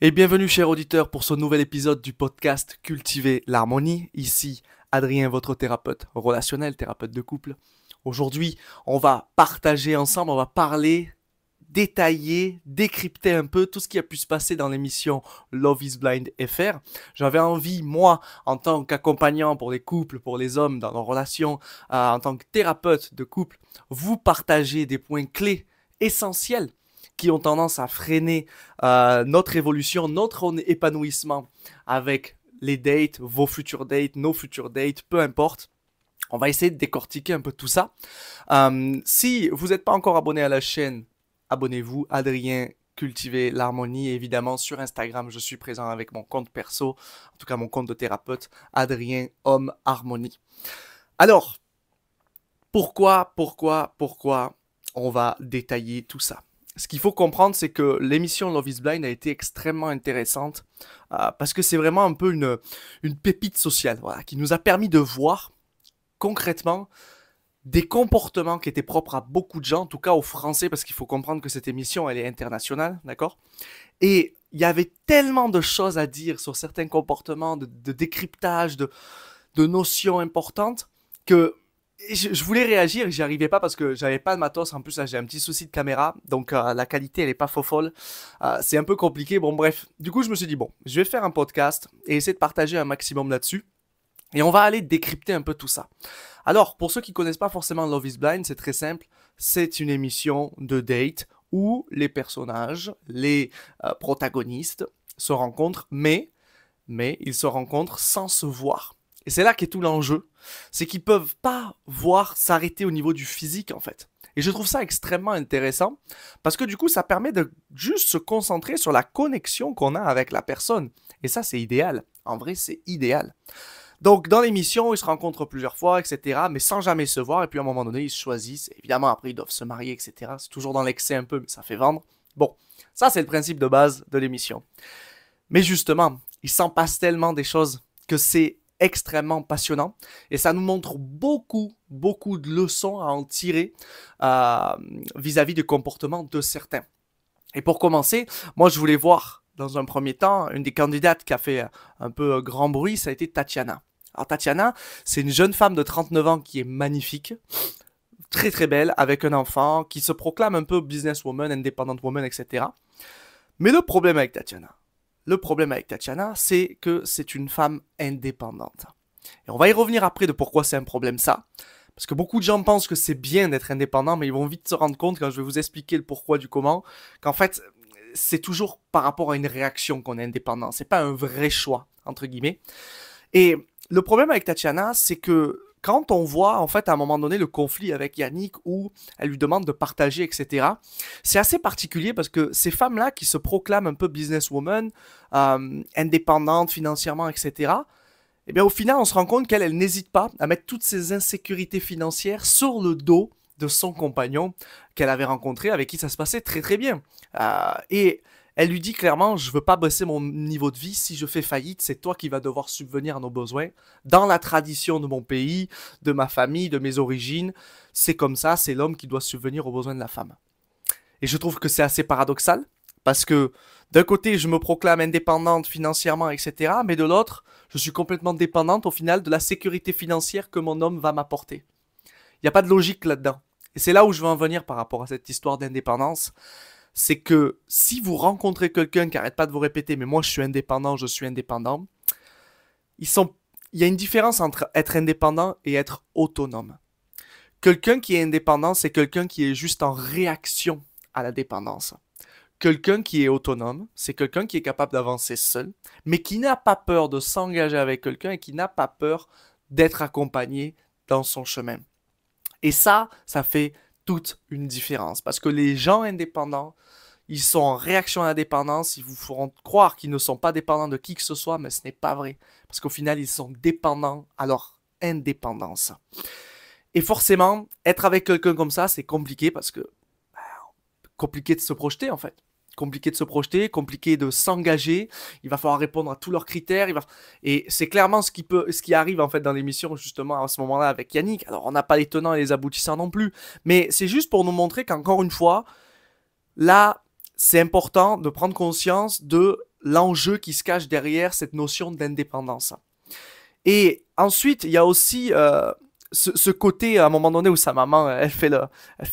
Et bienvenue chers auditeurs pour ce nouvel épisode du podcast Cultiver l'harmonie. Ici Adrien, votre thérapeute relationnel, thérapeute de couple. Aujourd'hui, on va partager ensemble, on va parler, détailler, décrypter un peu tout ce qui a pu se passer dans l'émission Love is Blind FR. J'avais envie, moi, en tant qu'accompagnant pour les couples, pour les hommes dans leurs relations, en tant que thérapeute de couple, vous partager des points clés essentiels qui ont tendance à freiner notre évolution, notre épanouissement avec les dates, vos futurs dates, nos futurs dates, peu importe. On va essayer de décortiquer un peu tout ça. Si vous n'êtes pas encore abonné à la chaîne, abonnez-vous. Adrien, cultiver l'harmonie. Évidemment, sur Instagram, je suis présent avec mon compte perso, en tout cas mon compte de thérapeute, Adrien Homme Harmonie. Alors, pourquoi on va détailler tout ça? Ce qu'il faut comprendre, c'est que l'émission Love is Blind a été extrêmement intéressante parce que c'est vraiment un peu une pépite sociale, voilà, qui nous a permis de voir concrètement des comportements qui étaient propres à beaucoup de gens, en tout cas aux Français, parce qu'il faut comprendre que cette émission, elle est internationale, d'accord? Et il y avait tellement de choses à dire sur certains comportements, de décryptage, de notions importantes, que je voulais réagir, j'y arrivais pas parce que j'avais pas de matos. En plus, là, j'ai un petit souci de caméra, donc la qualité elle est pas folle. C'est un peu compliqué. Bon, bref. Du coup, je me suis dit bon, je vais faire un podcast et essayer de partager un maximum là-dessus. Et on va aller décrypter un peu tout ça. Alors, pour ceux qui connaissent pas forcément Love is Blind, c'est très simple. C'est une émission de date où les personnages, les protagonistes se rencontrent, mais ils se rencontrent sans se voir. Et c'est là qu'est tout l'enjeu, c'est qu'ils peuvent pas voir s'arrêter au niveau du physique en fait. Et je trouve ça extrêmement intéressant parce que du coup ça permet de juste se concentrer sur la connexion qu'on a avec la personne. Et ça c'est idéal, en vrai c'est idéal. Donc dans l'émission ils se rencontrent plusieurs fois, etc. Mais sans jamais se voir et puis à un moment donné ils se choisissent. Évidemment après ils doivent se marier, etc. C'est toujours dans l'excès un peu mais ça fait vendre. Bon, ça c'est le principe de base de l'émission. Mais justement, il s'en passe tellement des choses que c'est extrêmement passionnant et ça nous montre beaucoup de leçons à en tirer vis-à-vis du comportement de certains. Et pour commencer, moi je voulais voir dans un premier temps une des candidates qui a fait un peu grand bruit, ça a été Tatiana. Alors Tatiana, c'est une jeune femme de 39 ans qui est magnifique, très très belle, avec un enfant, qui se proclame un peu businesswoman, independent woman, etc. Mais le problème avec Tatiana, c'est que c'est une femme indépendante. Et on va y revenir après de pourquoi c'est un problème ça. Parce que beaucoup de gens pensent que c'est bien d'être indépendant, mais ils vont vite se rendre compte quand je vais vous expliquer le pourquoi du comment, qu'en fait, c'est toujours par rapport à une réaction qu'on est indépendant. C'est pas un vrai choix, entre guillemets. Et le problème avec Tatiana, c'est que quand on voit en fait à un moment donné le conflit avec Yannick où elle lui demande de partager, etc., c'est assez particulier parce que ces femmes-là qui se proclament un peu businesswoman, indépendantes financièrement, etc., eh bien au final on se rend compte qu'elle n'hésite pas à mettre toutes ses insécurités financières sur le dos de son compagnon qu'elle avait rencontré, avec qui ça se passait très très bien. Et elle lui dit clairement, je veux pas baisser mon niveau de vie, si je fais faillite, c'est toi qui vas devoir subvenir à nos besoins. Dans la tradition de mon pays, de ma famille, de mes origines, c'est comme ça, c'est l'homme qui doit subvenir aux besoins de la femme. Et je trouve que c'est assez paradoxal, parce que d'un côté, je me proclame indépendante financièrement, etc., mais de l'autre, je suis complètement dépendante au final de la sécurité financière que mon homme va m'apporter. Il n'y a pas de logique là-dedans. Et c'est là où je veux en venir par rapport à cette histoire d'indépendance. C'est que si vous rencontrez quelqu'un qui n'arrête pas de vous répéter « mais moi je suis indépendant », il y a une différence entre être indépendant et être autonome. Quelqu'un qui est indépendant, c'est quelqu'un qui est juste en réaction à la dépendance. Quelqu'un qui est autonome, c'est quelqu'un qui est capable d'avancer seul, mais qui n'a pas peur de s'engager avec quelqu'un et qui n'a pas peur d'être accompagné dans son chemin. Et ça fait toute une différence. Parce que les gens indépendants, ils sont en réaction à la dépendance, ils vous feront croire qu'ils ne sont pas dépendants de qui que ce soit, mais ce n'est pas vrai. Parce qu'au final, ils sont dépendants à leur indépendance. Et forcément, être avec quelqu'un comme ça, c'est compliqué parce que compliqué de se projeter en fait. Compliqué de se projeter, compliqué de s'engager. Il va falloir répondre à tous leurs critères. Et c'est clairement ce qui arrive en fait dans l'émission justement à ce moment-là avec Yannick. Alors on n'a pas les tenants et les aboutissants non plus, mais c'est juste pour nous montrer qu'encore une fois, là, c'est important de prendre conscience de l'enjeu qui se cache derrière cette notion d'indépendance. Et ensuite, il y a aussi ce côté, à un moment donné, où sa maman, elle fait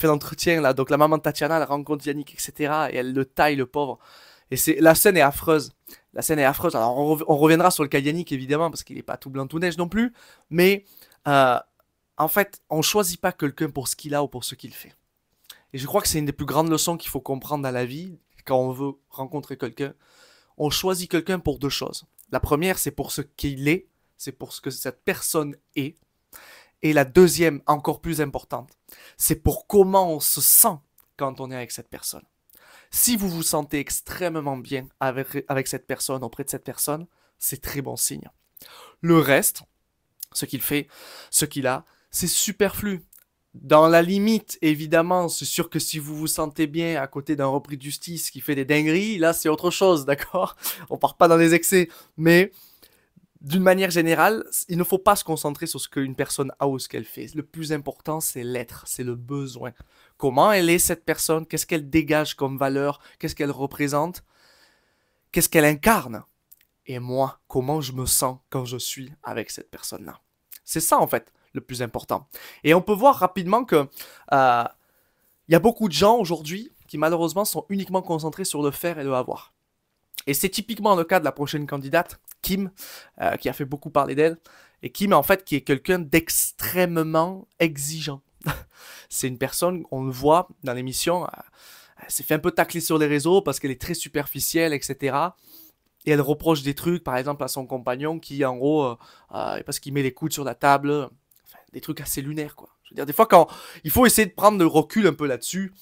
l'entretien, là. Donc la maman de Tatiana, elle rencontre Yannick, etc. Et elle le taille, le pauvre. Et la scène est affreuse. La scène est affreuse. Alors on reviendra sur le cas Yannick, évidemment, parce qu'il n'est pas tout blanc, tout neige non plus. Mais en fait, on choisit pas quelqu'un pour ce qu'il a ou pour ce qu'il fait. Et je crois que c'est une des plus grandes leçons qu'il faut comprendre dans la vie, quand on veut rencontrer quelqu'un. On choisit quelqu'un pour deux choses. La première, c'est pour ce qu'il est, c'est pour ce que cette personne est. Et la deuxième, encore plus importante, c'est pour comment on se sent quand on est avec cette personne. Si vous vous sentez extrêmement bien avec cette personne, auprès de cette personne, c'est très bon signe. Le reste, ce qu'il fait, ce qu'il a, c'est superflu. Dans la limite, évidemment, c'est sûr que si vous vous sentez bien à côté d'un repris de justice qui fait des dingueries, là c'est autre chose, d'accord? On part pas dans les excès, mais d'une manière générale, il ne faut pas se concentrer sur ce qu'une personne a ou ce qu'elle fait. Le plus important, c'est l'être, c'est le besoin. Comment elle est cette personne? Qu'est-ce qu'elle dégage comme valeur? Qu'est-ce qu'elle représente? Qu'est-ce qu'elle incarne? Et moi, comment je me sens quand je suis avec cette personne-là? C'est ça en fait le plus important. Et on peut voir rapidement que y a beaucoup de gens aujourd'hui qui malheureusement sont uniquement concentrés sur le faire et le avoir. Et c'est typiquement le cas de la prochaine candidate, Kim, qui a fait beaucoup parler d'elle. Et Kim, en fait, qui est quelqu'un d'extrêmement exigeant. C'est une personne, on le voit dans l'émission, elle s'est fait un peu tacler sur les réseaux parce qu'elle est très superficielle, etc. Et elle reproche des trucs, par exemple, à son compagnon qui, en gros, parce qu'il met les coudes sur la table, enfin, des trucs assez lunaires, quoi. Je veux dire, des fois, quand il faut essayer de prendre le recul un peu là-dessus,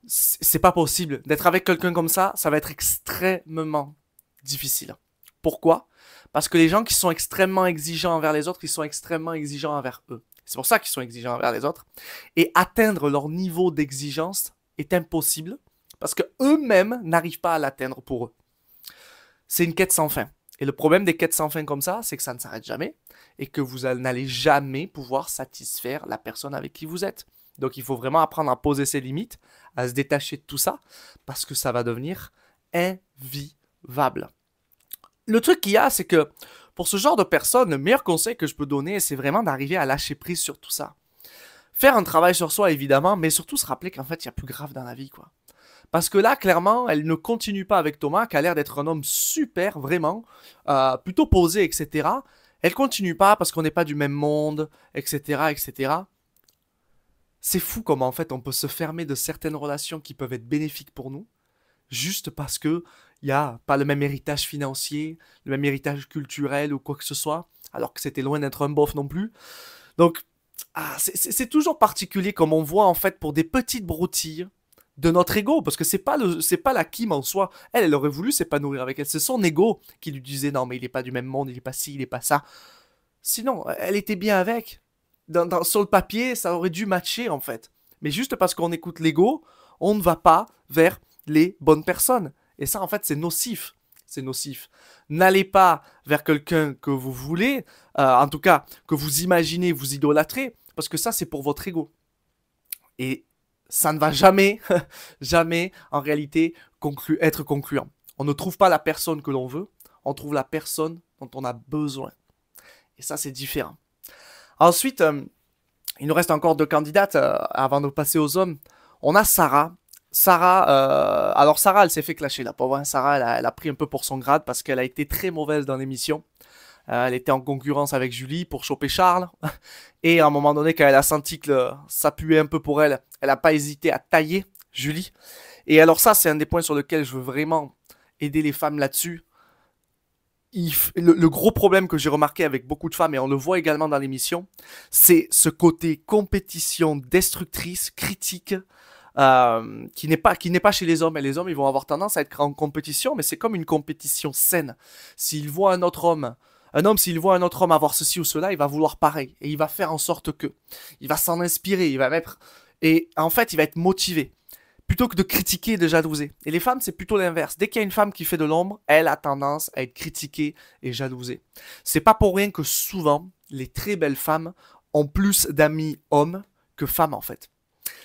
c'est pas possible. D'être avec quelqu'un comme ça va être extrêmement difficile. Pourquoi? Parce que les gens qui sont extrêmement exigeants envers les autres, ils sont extrêmement exigeants envers eux. C'est pour ça qu'ils sont exigeants envers les autres. Et atteindre leur niveau d'exigence est impossible parce que eux-mêmes n'arrivent pas à l'atteindre pour eux. C'est une quête sans fin. Et le problème des quêtes sans fin comme ça, c'est que ça ne s'arrête jamais et que vous n'allez jamais pouvoir satisfaire la personne avec qui vous êtes. Donc il faut vraiment apprendre à poser ses limites, à se détacher de tout ça, parce que ça va devenir invivable. Le truc qu'il y a, c'est que pour ce genre de personnes, le meilleur conseil que je peux donner, c'est vraiment d'arriver à lâcher prise sur tout ça. Faire un travail sur soi, évidemment, mais surtout se rappeler qu'en fait, il y a plus grave dans la vie, quoi. Parce que là, clairement, elle ne continue pas avec Thomas, qui a l'air d'être un homme super, vraiment, plutôt posé, etc. Elle continue pas parce qu'on n'est pas du même monde, etc., etc. C'est fou comment en fait on peut se fermer de certaines relations qui peuvent être bénéfiques pour nous, juste parce que il n'y a pas le même héritage financier, le même héritage culturel ou quoi que ce soit, alors que c'était loin d'être un bof non plus. Donc, c'est toujours particulier comme on voit en fait pour des petites broutilles de notre ego, parce que c'est pas la Kim en soi. Elle aurait voulu s'épanouir avec elle, c'est son ego qui lui disait non mais il est pas du même monde, il est pas ci, il est pas ça. Sinon, elle était bien avec. Sur le papier, ça aurait dû matcher en fait. Mais juste parce qu'on écoute l'ego, on ne va pas vers les bonnes personnes. Et ça, en fait, c'est nocif. C'est nocif. N'allez pas vers quelqu'un que vous voulez, en tout cas, que vous imaginez, vous idolâtrez, parce que ça, c'est pour votre ego. Et ça ne va jamais, jamais, en réalité, être concluant. On ne trouve pas la personne que l'on veut, on trouve la personne dont on a besoin. Et ça, c'est différent. Ensuite, il nous reste encore deux candidates avant de passer aux hommes. On a Sarah. Alors Sarah, elle s'est fait clasher, la pauvre. Hein. Sarah, elle a pris un peu pour son grade parce qu'elle a été très mauvaise dans l'émission. Elle était en concurrence avec Julie pour choper Charles. Et à un moment donné, quand elle a senti que ça puait un peu pour elle, elle n'a pas hésité à tailler Julie. Et alors ça, c'est un des points sur lesquels je veux vraiment aider les femmes là-dessus. Le gros problème que j'ai remarqué avec beaucoup de femmes, et on le voit également dans l'émission, c'est ce côté compétition destructrice, critique, qui n'est pas chez les hommes. Et les hommes, ils vont avoir tendance à être en compétition, mais c'est comme une compétition saine. S'il voit un homme, s'il voit un autre homme avoir ceci ou cela, il va vouloir pareil. Et il va faire en sorte que. Il va s'en inspirer, il va mettre. Et en fait, il va être motivé. Plutôt que de critiquer et de jalouser. Et les femmes, c'est plutôt l'inverse. Dès qu'il y a une femme qui fait de l'ombre, elle a tendance à être critiquée et jalousée. C'est pas pour rien que souvent, les très belles femmes ont plus d'amis hommes que femmes, en fait.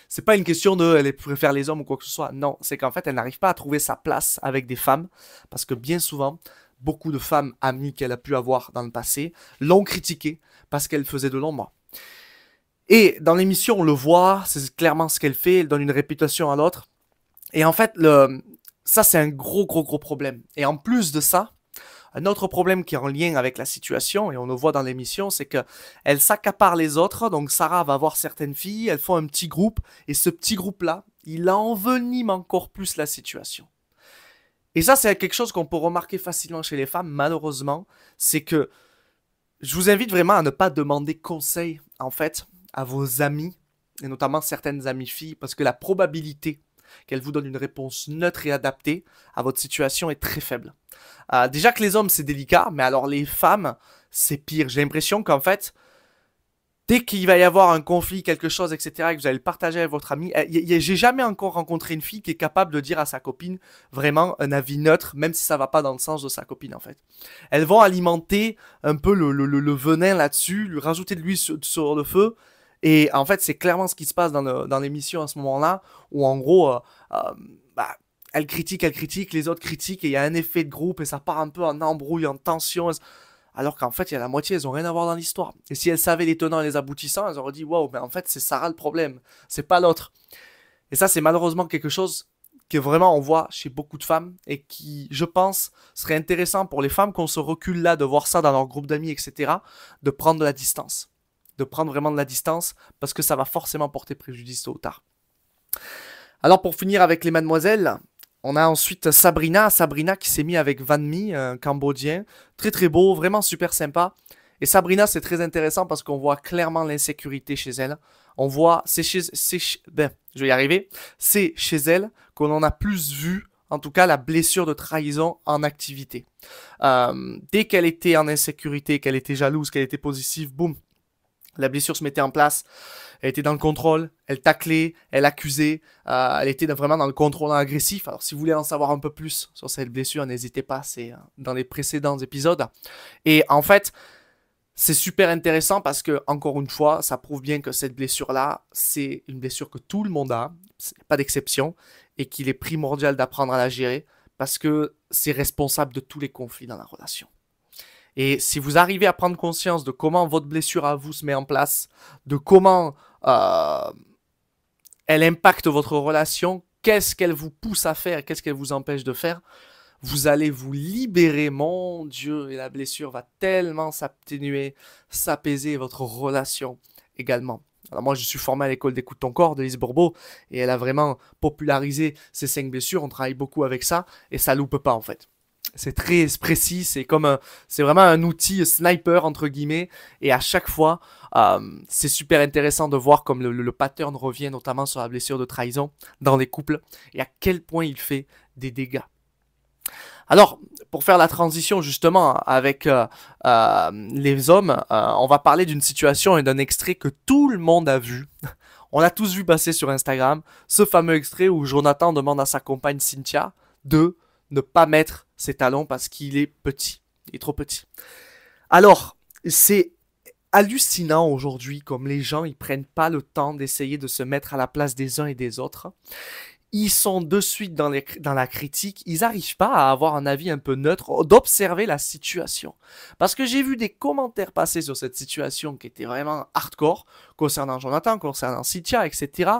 C'est pas une question de elle préfère les hommes ou quoi que ce soit. Non, c'est qu'en fait, elle n'arrive pas à trouver sa place avec des femmes parce que bien souvent, beaucoup de femmes amies qu'elle a pu avoir dans le passé l'ont critiquée parce qu'elle faisait de l'ombre. Et dans l'émission, on le voit, c'est clairement ce qu'elle fait, elle donne une réputation à l'autre. Et en fait, ça, c'est un gros problème. Et en plus de ça, un autre problème qui est en lien avec la situation, et on le voit dans l'émission, c'est que elle s'accapare les autres. Donc Sarah va voir certaines filles, elles font un petit groupe, et ce petit groupe-là, il envenime encore plus la situation. Et ça, c'est quelque chose qu'on peut remarquer facilement chez les femmes, malheureusement, c'est que je vous invite vraiment à ne pas demander conseil, en fait, à vos amis, et notamment certaines amies filles, parce que la probabilité qu'elles vous donnent une réponse neutre et adaptée à votre situation est très faible. Déjà que les hommes, c'est délicat, mais alors les femmes, c'est pire. J'ai l'impression qu'en fait, dès qu'il va y avoir un conflit, quelque chose, etc., et que vous allez le partager avec votre ami, j'ai jamais encore rencontré une fille qui est capable de dire à sa copine vraiment un avis neutre, même si ça va pas dans le sens de sa copine, en fait. Elles vont alimenter un peu le venin là-dessus, lui rajouter de l'huile sur le feu, et en fait, c'est clairement ce qui se passe dans l'émission à ce moment-là, où en gros, bah, elle critique, les autres critiquent, et il y a un effet de groupe, et ça part un peu en embrouille, en tension, alors qu'en fait, il y a la moitié, elles ont rien à voir dans l'histoire. Et si elles savaient les tenants et les aboutissants, elles auraient dit, waouh, mais en fait, c'est Sarah le problème, c'est pas l'autre. Et ça, c'est malheureusement quelque chose que vraiment on voit chez beaucoup de femmes, et qui, je pense, serait intéressant pour les femmes qu'on se recule là, de voir ça dans leur groupe d'amis, etc., de prendre de la distance. De prendre vraiment de la distance, parce que ça va forcément porter préjudice tôt ou tard. Alors pour finir avec les mademoiselles, on a ensuite Sabrina qui s'est mis avec Van Mi, un Cambodgien, très beau, vraiment super sympa. Et Sabrina, c'est très intéressant parce qu'on voit clairement l'insécurité chez elle. On voit, c'est chez elle qu'on en a plus vu, en tout cas la blessure de trahison en activité. Dès qu'elle était en insécurité, qu'elle était jalouse, qu'elle était possessive, boum, la blessure se mettait en place, elle était dans le contrôle, elle taclait, elle accusait, elle était vraiment dans le contrôle agressif. Alors si vous voulez en savoir un peu plus sur cette blessure, n'hésitez pas, c'est dans les précédents épisodes. Et en fait, c'est super intéressant parce que, encore une fois, ça prouve bien que cette blessure-là, c'est une blessure que tout le monde a, pas d'exception, et qu'il est primordial d'apprendre à la gérer parce que c'est responsable de tous les conflits dans la relation. Et si vous arrivez à prendre conscience de comment votre blessure à vous se met en place, de comment elle impacte votre relation, qu'est-ce qu'elle vous pousse à faire, qu'est-ce qu'elle vous empêche de faire, vous allez vous libérer, mon Dieu, et la blessure va tellement s'atténuer, s'apaiser, votre relation également. Alors moi, je suis formé à l'école d'Écoute ton corps de Lise Bourbeau, et elle a vraiment popularisé ces 5 blessures, on travaille beaucoup avec ça, et ça loupe pas en fait. C'est très précis, c'est vraiment un outil sniper entre guillemets, et à chaque fois, c'est super intéressant de voir comme le pattern revient, notamment sur la blessure de trahison dans les couples, et à quel point il fait des dégâts. Alors, pour faire la transition justement avec les hommes, on va parler d'une situation et d'un extrait que tout le monde a vu. On l'a tous vu passer sur Instagram, ce fameux extrait où Jonathan demande à sa compagne Cynthia de ne pas mettre ses talons parce qu'il est petit, il est trop petit. Alors, c'est hallucinant aujourd'hui comme les gens, ils prennent pas le temps d'essayer de se mettre à la place des uns et des autres. Ils sont de suite dans la critique, ils n'arrivent pas à avoir un avis un peu neutre, d'observer la situation. Parce que j'ai vu des commentaires passer sur cette situation qui étaient vraiment hardcore, concernant Jonathan, concernant Cynthia, etc.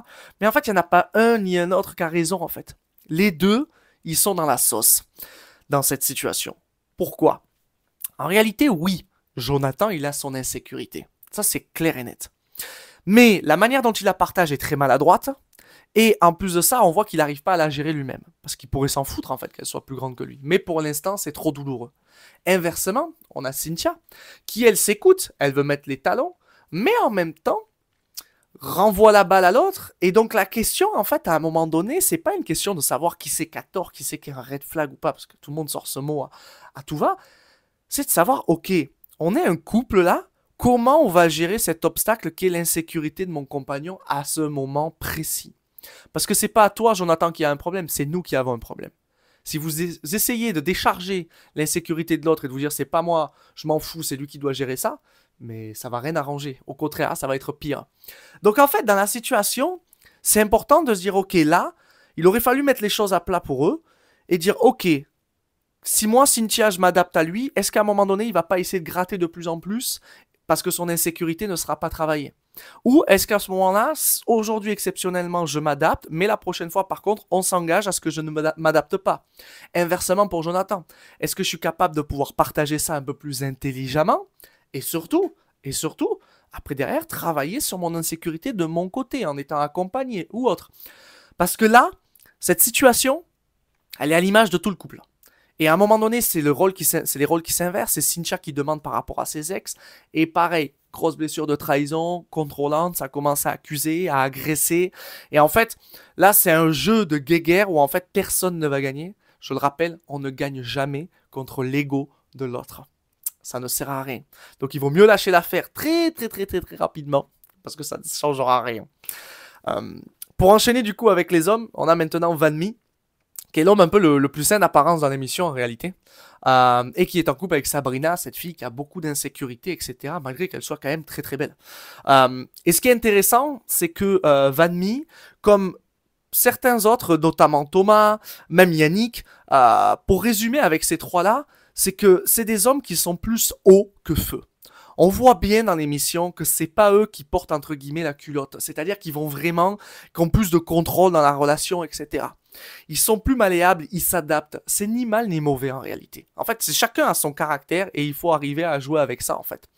Mais en fait, il n'y en a pas un ni un autre qui a raison, en fait. Les deux, ils sont dans la sauce, dans cette situation. Pourquoi ? En réalité, oui, Jonathan, il a son insécurité. Ça, c'est clair et net. Mais la manière dont il la partage est très maladroite, et en plus de ça, on voit qu'il n'arrive pas à la gérer lui-même. Parce qu'il pourrait s'en foutre, en fait, qu'elle soit plus grande que lui. Mais pour l'instant, c'est trop douloureux. Inversement, on a Cynthia, qui, elle, s'écoute, elle veut mettre les talons, mais en même temps, renvoie la balle à l'autre. Et donc, la question, en fait, à un moment donné, c'est pas une question de savoir qui c'est qui a tort, qui c'est qui a un red flag ou pas, parce que tout le monde sort ce mot à tout va. C'est de savoir, ok, on est un couple là, comment on va gérer cet obstacle qui est l'insécurité de mon compagnon à ce moment précis. Parce que c'est pas à toi, Jonathan, qui a un problème, c'est nous qui avons un problème. Si vous essayez de décharger l'insécurité de l'autre et de vous dire c'est pas moi, je m'en fous, c'est lui qui doit gérer ça, mais ça va rien arranger. Au contraire, ça va être pire. Donc en fait, dans la situation, c'est important de se dire, ok, là, il aurait fallu mettre les choses à plat pour eux et dire, ok, si moi, Cynthia, je m'adapte à lui, est-ce qu'à un moment donné, il va pas essayer de gratter de plus en plus parce que son insécurité ne sera pas travaillée? Ou est-ce qu'à ce moment-là, aujourd'hui exceptionnellement, je m'adapte, mais la prochaine fois, par contre, on s'engage à ce que je ne m'adapte pas? Inversement pour Jonathan, est-ce que je suis capable de pouvoir partager ça un peu plus intelligemment? Et surtout, après derrière, travailler sur mon insécurité de mon côté, en étant accompagné ou autre. Parce que là, cette situation, elle est à l'image de tout le couple. Et à un moment donné, c'est les rôles qui s'inversent. C'est Cynthia qui demande par rapport à ses ex. Et pareil, grosse blessure de trahison, contrôlante, ça commence à accuser, à agresser. Et en fait, là, c'est un jeu de guéguerre où en fait, personne ne va gagner. Je le rappelle, on ne gagne jamais contre l'ego de l'autre. Ça ne sert à rien. Donc, il vaut mieux lâcher l'affaire très rapidement parce que ça ne changera rien. Pour enchaîner du coup avec les hommes, on a maintenant Vanmi, qui est l'homme un peu le plus sain d'apparence dans l'émission en réalité, et qui est en couple avec Sabrina, cette fille qui a beaucoup d'insécurité, etc., malgré qu'elle soit quand même très belle. Et ce qui est intéressant, c'est que Vanmi, comme certains autres, notamment Thomas, même Yannick, pour résumer avec ces trois-là, c'est que c'est des hommes qui sont plus hauts que feu. On voit bien dans l'émission que c'est pas eux qui portent entre guillemets la culotte, c'est-à-dire qu'ils vont vraiment, qui ont plus de contrôle dans la relation, etc. Ils sont plus malléables, ils s'adaptent. C'est ni mal ni mauvais en réalité. En fait, c'est chacun a son caractère et il faut arriver à jouer avec ça en fait.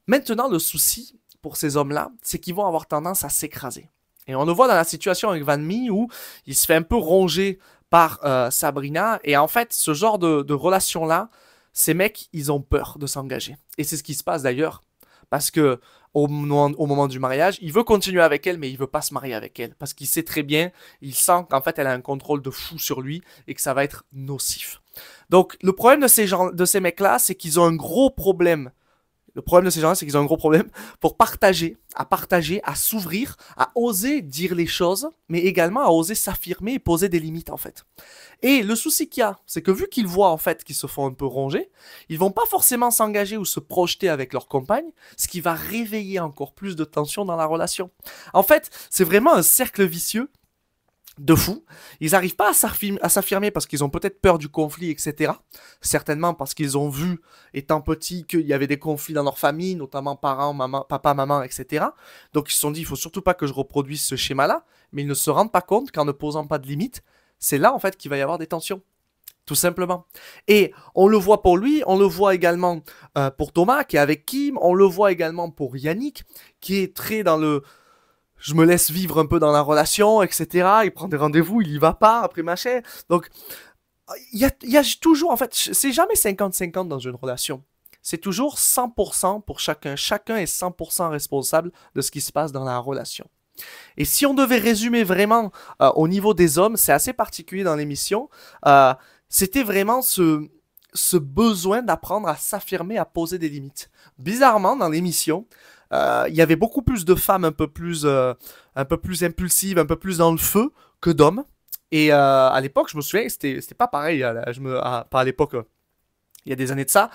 Maintenant, le souci pour ces hommes-là, c'est qu'ils vont avoir tendance à s'écraser. Et on le voit dans la situation avec Vanmi où il se fait un peu ronger par Sabrina. Et en fait, ce genre de relation-là, ces mecs, ils ont peur de s'engager. Et c'est ce qui se passe d'ailleurs. Parce que au moment du mariage, il veut continuer avec elle, mais il veut pas se marier avec elle. Parce qu'il sait très bien, il sent qu'en fait, elle a un contrôle de fou sur lui et que ça va être nocif. Donc, le problème de ces mecs-là, c'est qu'ils ont un gros problème. Le problème de ces gens-là, c'est qu'ils ont un gros problème pour partager, à s'ouvrir, à oser dire les choses, mais également à oser s'affirmer et poser des limites, en fait. Et le souci qu'il y a, c'est que vu qu'ils voient, en fait, qu'ils se font un peu ronger, ils vont pas forcément s'engager ou se projeter avec leur compagne, ce qui va réveiller encore plus de tension dans la relation. En fait, c'est vraiment un cercle vicieux de fou. Ils n'arrivent pas à s'affirmer parce qu'ils ont peut-être peur du conflit, etc. Certainement parce qu'ils ont vu, étant petits, qu'il y avait des conflits dans leur famille, notamment parents, papa, maman, etc. Donc ils se sont dit, il faut surtout pas que je reproduise ce schéma-là, mais ils ne se rendent pas compte qu'en ne posant pas de limites, c'est là en fait qu'il va y avoir des tensions. Tout simplement. Et on le voit pour lui, on le voit également pour Thomas, qui est avec Kim, on le voit également pour Yannick, qui est très dans le... Je me laisse vivre un peu dans la relation, etc. Il prend des rendez-vous, il y va pas, après machin. Donc, il y a toujours, en fait, c'est jamais 50-50 dans une relation. C'est toujours 100% pour chacun. Chacun est 100% responsable de ce qui se passe dans la relation. Et si on devait résumer vraiment au niveau des hommes, c'est assez particulier dans l'émission, c'était vraiment ce besoin d'apprendre à s'affirmer, à poser des limites. Bizarrement, dans l'émission, il y avait beaucoup plus de femmes un peu plus impulsives, un peu plus dans le feu que d'hommes. Et à l'époque, je me souviens, c'était pas pareil. Pas à l'époque, il y a des années de ça.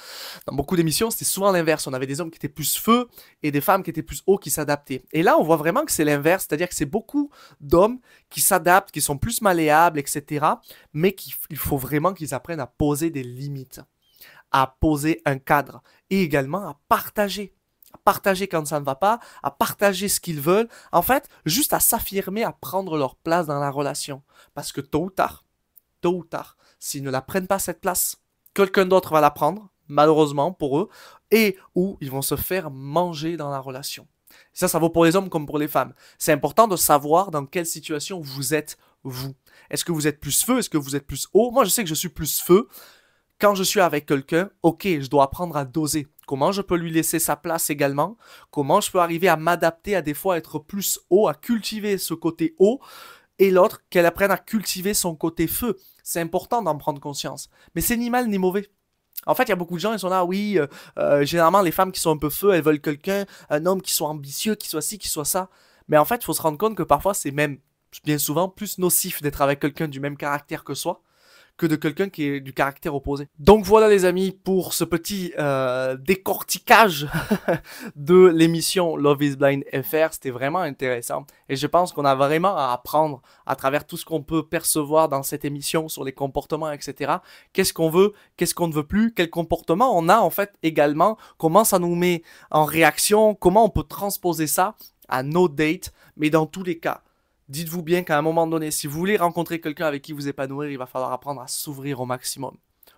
Dans beaucoup d'émissions, c'était souvent l'inverse. On avait des hommes qui étaient plus feu et des femmes qui étaient plus haut, qui s'adaptaient. Et là, on voit vraiment que c'est l'inverse. C'est-à-dire que c'est beaucoup d'hommes qui s'adaptent, qui sont plus malléables, etc. Mais il faut vraiment qu'ils apprennent à poser des limites, à poser un cadre et également à partager quand ça ne va pas, à partager ce qu'ils veulent, en fait, juste à s'affirmer, à prendre leur place dans la relation. Parce que tôt ou tard, s'ils ne la prennent pas cette place, quelqu'un d'autre va la prendre, malheureusement pour eux, et où ils vont se faire manger dans la relation. Ça vaut pour les hommes comme pour les femmes. C'est important de savoir dans quelle situation vous êtes, vous. Est-ce que vous êtes plus feu? Est-ce que vous êtes plus haut? Moi, je sais que je suis plus feu. Quand je suis avec quelqu'un, ok, je dois apprendre à doser. Comment je peux lui laisser sa place également? Comment je peux arriver à m'adapter, à des fois être plus haut, à cultiver ce côté haut, et l'autre, qu'elle apprenne à cultiver son côté feu. C'est important d'en prendre conscience. Mais c'est ni mal ni mauvais. En fait, il y a beaucoup de gens, ils sont là, oui, généralement, les femmes qui sont un peu feu, elles veulent quelqu'un, un homme qui soit ambitieux, qui soit ci, qui soit ça. Mais en fait, il faut se rendre compte que parfois, c'est même, bien souvent, plus nocif d'être avec quelqu'un du même caractère que soi, que de quelqu'un qui est du caractère opposé. Donc voilà les amis pour ce petit décortiquage de l'émission Love is Blind FR. C'était vraiment intéressant et je pense qu'on a vraiment à apprendre à travers tout ce qu'on peut percevoir dans cette émission sur les comportements, etc. Qu'est-ce qu'on veut, qu'est-ce qu'on ne veut plus, quel comportement on a en fait également, comment ça nous met en réaction, comment on peut transposer ça à nos dates, mais dans tous les cas, dites-vous bien qu'à un moment donné, si vous voulez rencontrer quelqu'un avec qui vous épanouir, il va falloir apprendre à s'ouvrir au maximum.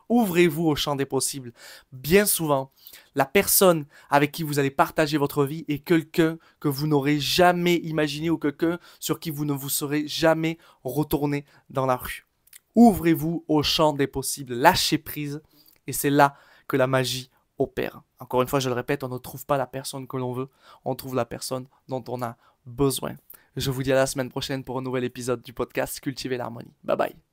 Ouvrez-vous au champ des possibles. Bien souvent, la personne avec qui vous allez partager votre vie est quelqu'un que vous n'aurez jamais imaginé ou quelqu'un sur qui vous ne vous serez jamais retourné dans la rue. Ouvrez-vous au champ des possibles, lâchez prise et c'est là que la magie opère. Encore une fois, je le répète, on ne trouve pas la personne que l'on veut, on trouve la personne dont on a besoin. Je vous dis à la semaine prochaine pour un nouvel épisode du podcast Cultiver l'harmonie. Bye bye.